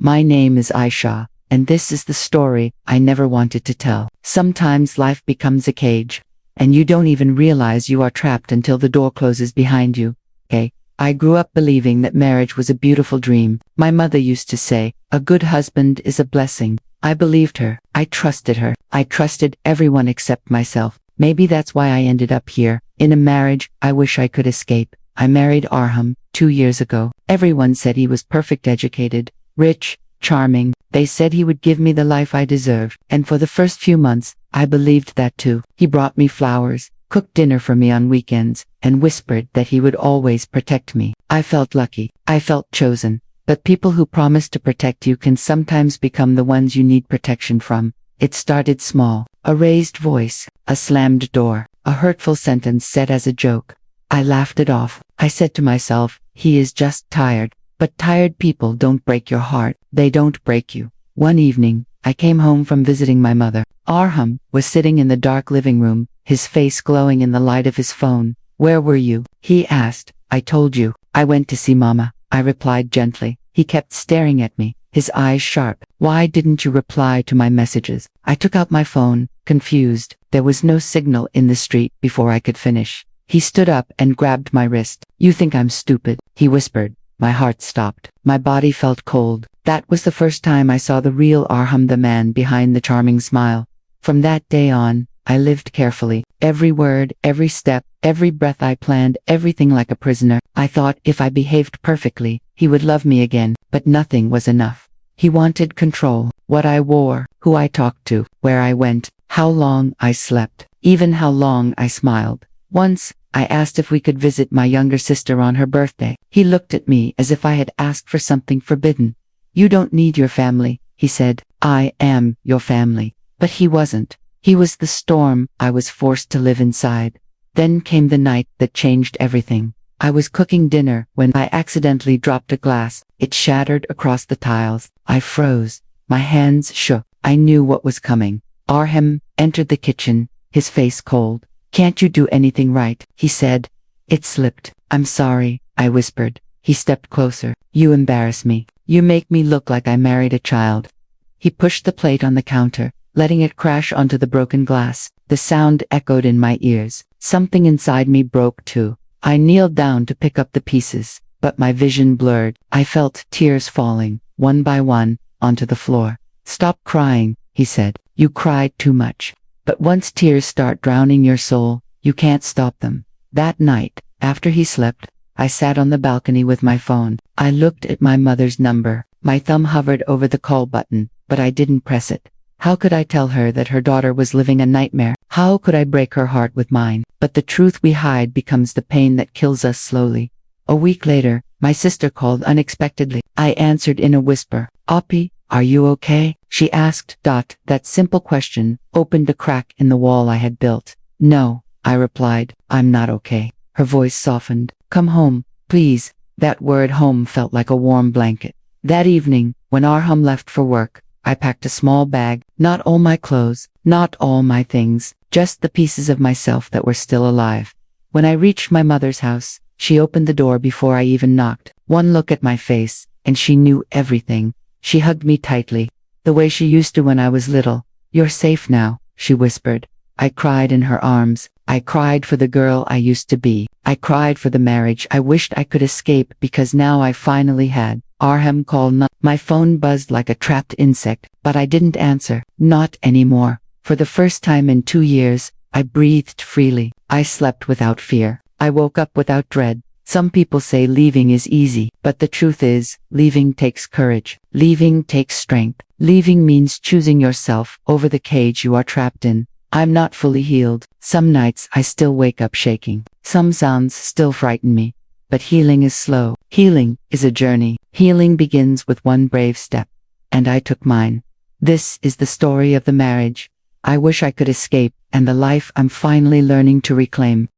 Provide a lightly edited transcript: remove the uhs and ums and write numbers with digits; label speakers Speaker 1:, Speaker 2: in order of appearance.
Speaker 1: My name is Aisha, and this is the story I never wanted to tell. Sometimes life becomes a cage, and you don't even realize you are trapped until the door closes behind you. Okay? I grew up believing that marriage was a beautiful dream. My mother used to say, a good husband is a blessing. I believed her. I trusted her. I trusted everyone except myself. Maybe that's why I ended up here, in a marriage I wish I could escape. I married Arham 2 years ago. Everyone said he was perfect, educated, rich, charming. They said he would give me the life I deserved. And for the first few months, I believed that too. He brought me flowers, cooked dinner for me on weekends, and whispered that he would always protect me. I felt lucky. I felt chosen. But people who promise to protect you can sometimes become the ones you need protection from. It started small. A raised voice, a slammed door, a hurtful sentence said as a joke. I laughed it off. I said to myself, he is just tired. But tired people don't break your heart. They don't break you. One evening, I came home from visiting my mother. Arham was sitting in the dark living room, his face glowing in the light of his phone. Where were you? He asked. I told you. I went to see Mama, I replied gently. He kept staring at me, his eyes sharp. Why didn't you reply to my messages? I took out my phone, confused. There was no signal in the street before I could finish. He stood up and grabbed my wrist. You think I'm stupid, he whispered. My heart stopped. My body felt cold. That was the first time I saw the real Arham, the man behind the charming smile. From that day on, I lived carefully. Every word, every step, every breath I planned, everything like a prisoner. I thought if I behaved perfectly, he would love me again, but nothing was enough. He wanted control. What I wore, who I talked to, where I went, how long I slept, even how long I smiled. Once, I asked if we could visit my younger sister on her birthday. He looked at me as if I had asked for something forbidden. You don't need your family, he said. I am your family. But he wasn't. He was the storm I was forced to live inside. Then came the night that changed everything. I was cooking dinner when I accidentally dropped a glass. It shattered across the tiles. I froze. My hands shook. I knew what was coming. Arham entered the kitchen, his face cold. Can't you do anything right? He said. It slipped. I'm sorry, I whispered. He stepped closer. You embarrass me. You make me look like I married a child. He pushed the plate on the counter, letting it crash onto the broken glass. The sound echoed in my ears. Something inside me broke too. I kneeled down to pick up the pieces, but my vision blurred. I felt tears falling, one by one, onto the floor. Stop crying, he said. You cried too much. But once tears start drowning your soul, you can't stop them. That night, after he slept, I sat on the balcony with my phone. I looked at my mother's number. My thumb hovered over the call button, but I didn't press it. How could I tell her that her daughter was living a nightmare? How could I break her heart with mine? But the truth we hide becomes the pain that kills us slowly. A week later, my sister called unexpectedly. I answered in a whisper. Oppie, are you okay? She asked. That simple question opened a crack in the wall I had built. No, I replied. I'm not okay. Her voice softened. Come home, please. That word home felt like a warm blanket. That evening, when Arham left for work, I packed a small bag, not all my clothes, not all my things, just the pieces of myself that were still alive. When I reached my mother's house, she opened the door before I even knocked. One look at my face, and she knew everything. She hugged me tightly, the way she used to when I was little. You're safe now, she whispered. I cried in her arms. I cried for the girl I used to be. I cried for the marriage I wished I could escape because now I finally had. Arham called. My phone buzzed like a trapped insect, but I didn't answer. Not anymore. For the first time in 2 years, I breathed freely. I slept without fear. I woke up without dread. Some people say leaving is easy, but the truth is, leaving takes courage. Leaving takes strength. Leaving means choosing yourself over the cage you are trapped in. I'm not fully healed. Some nights I still wake up shaking. Some sounds still frighten me. But healing is slow. Healing is a journey. Healing begins with one brave step. And I took mine. This is the story of the marriage I wish I could escape, and the life I'm finally learning to reclaim.